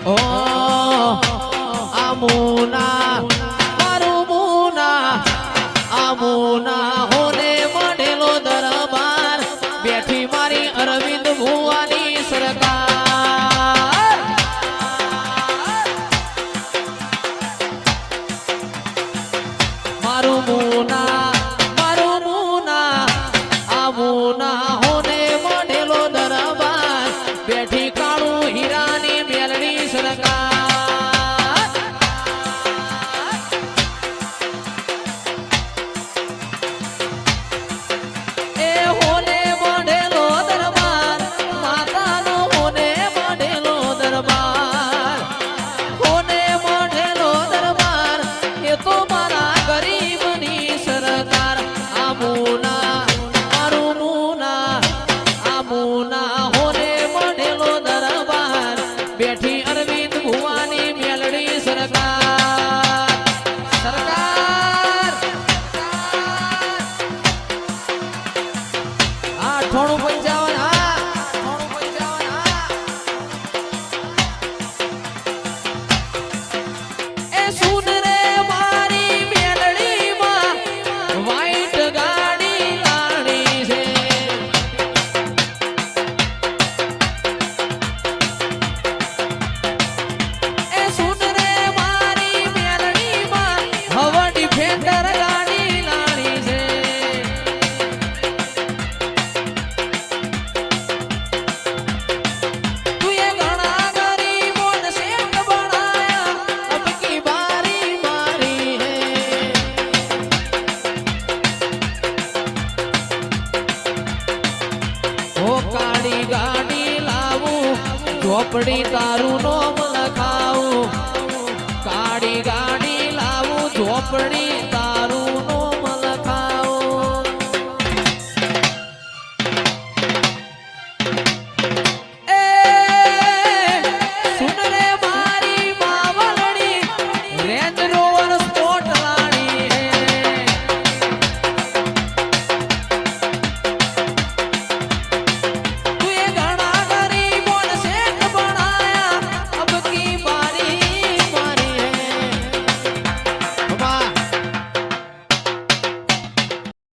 ઓ આમુના મારું મુના આમુના હોને મળેલો દરબાર બેઠી મારી અરવિંદ ભુવાની સરકાર મારું મુના આમુના હોને મળેલો દરબાર બેઠી કાળું હીરાની મેલડી સરકાર એ હોને મળેલો દરબાર માતાનો હોને મળેલો દરબાર હોને મળેલો દરબાર એ તો મારા ગરીબની સરકાર આમુના મારું મુના હોને મળેલો દરબાર બેઠી અરવિંદ ભુવાની મેલડી સરકાર સરકાર 9855 હા 9855 એ સુન રે મારી મેલડીમાં વાઈટ ગાડી લાણી છે એ સુન રે મારી મેલડીમાં હવા ડિફેન્ડર ગાડી લાણી છે તુએ ઘણા ગરીબોને શેઠ બનાયા અબકી બારી મારી હે ઓ કાળી ગાડી લાવું ઝોપડી તારું નોમ લખાવું કાળી ગાડી